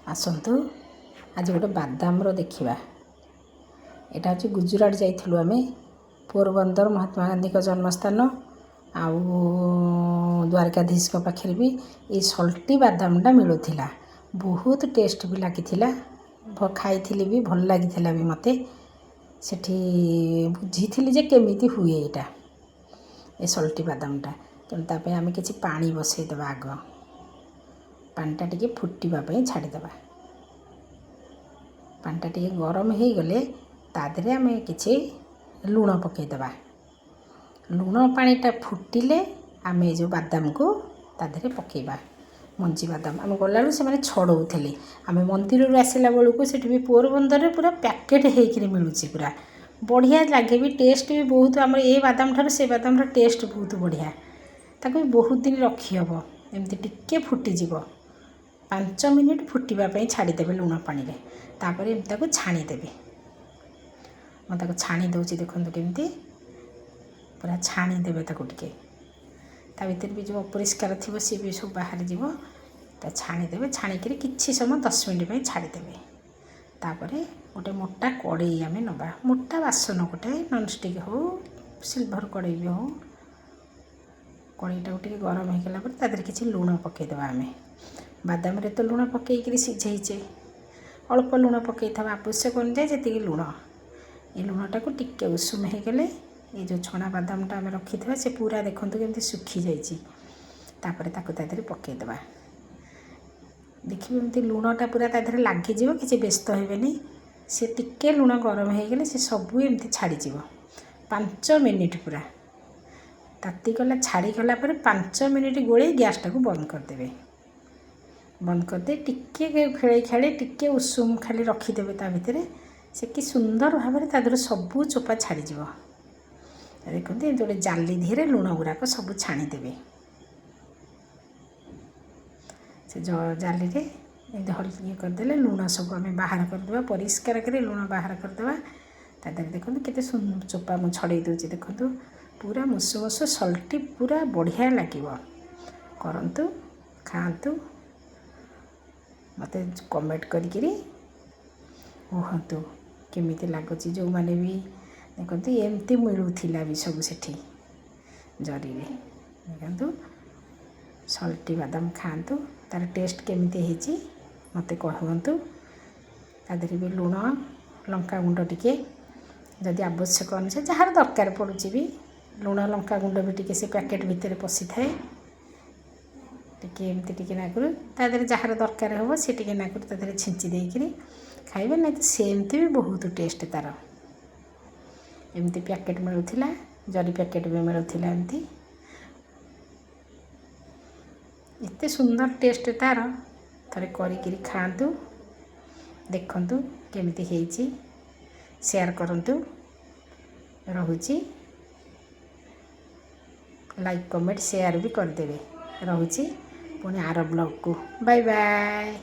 आसतु आज गोटे बादाम देखा। यहाँ हूँ गुजरात जाइलु आम पोरबंदर महात्मा गांधी जन्मस्थान आउ द्वारकाधीश पाखे भी ये सल्टी बादामटा मिलूला। बहुत टेस्ट भी लगी खाई भी भल लगी भी मत से बुझी जे केमी हुए यहाँ ये सल्टी बादामटा। तेनाली आम कि पानी बसईदे आग पानीटा टी फुटापी छाड़ीदे पानीटा टी गरम हो गले तादे आम कि लुण पकईदे लुण पानीटा फुटिले आम जो बादाम को तादे पकईबा मंजी बादाम आम गला से छड़ौले आम मंदिर आसला बेलू से भी पोरबंदर पूरा पैकेट होकर मिलूँ पूरा बढ़िया लगे भी टेस्ट भी बहुत आम ये बादाम ठार से बादाम टेस्ट बहुत बढ़िया ताको भी बहुत दिन रखी हम एमती टिके फुटीज 5 मिनिट फुटापी छाड़ीदे लुण पानी तापर एमती छाणीदे मैं छाणी दूसरी देखो केमती पूरा छाणीदे टे ता भर भी जो अपरिष्कार थी सी भी सब बाहर जीव छाणीदे छाणिक कि समय 10 मिनिट छाड़ीदे तापर गोटे मोटा कड़ई आम नवा मोटा बासन गोटे ननस्टिक हो सिल्भर कड़ई भी हो कड़ईटा टे गरम हो गला तादे कि लुण पकईदे आम बादाम तो लुण पकईकि सीझे अल्प लुण पकई था आवश्यक अनुसार जी लुण ये लुणटा को टिके उषुम हो गले ये जो छणा बादामटा आम रखी था से पूरा देखो केमती सुखी जापर ताकि पकईदे देखिए एमती लुणटा पूरा तादे लगे कि व्यस्त हेनी से टिके लुण गरम हो गले से सबू एमती छाड़ीज 5 मिनिट पूरा तातीगला छाड़ीगला 5 मिनिट गोले गैसटा को बंद करदे बंद करदे टिके खेले खेले टिके उषुम खाली रखीदे ता भितर से कि सुंदर भाव में तादर सबू चोपा छाड़ीज देखते जो जाली धीरे लुण गुराक सब छाणीदे से जाली ये करदे लुण सब आम बाहर करदे परिष्कार कर लुण बाहर करदे तादे देखो केते चोपा मुझे छड़े दूसरी देखो पूरा मुसु मुसु सल्टी पूरा बढ़िया लगे करंतु खातु मत कमेंट करी कहतु केमी लगुच जो मैंने भी देखते एमती मिलूला भी सब से जरी देखु सल्टी बादाम खातु तार टेस्ट केमी मत कहतु तादे भी लुण लंका गुंड टिके जदि आवश्यक अनुसार जार दरकार पड़ुची भी लुण लंका गुंड भी टिके से पैकेट भितर पशि थाए टिके एमती टिके नाकुर तादे जार दरकार हम से टिके नाकुर तादे छिंची देकर खाइबे नहीं तो सेमती भी बहुत टेस्ट तार एमती पैकेट मिलूला जरी पैकेट भी मिलूला एमती एते सुंदर टेस्ट तार थरे करी खातु देखंतु केमिति हेची शेयर करंतु रहुची लाइक कमेंट शेयर भी करदेवे रहुची पुणी आर ब्लॉग को बाय बाय।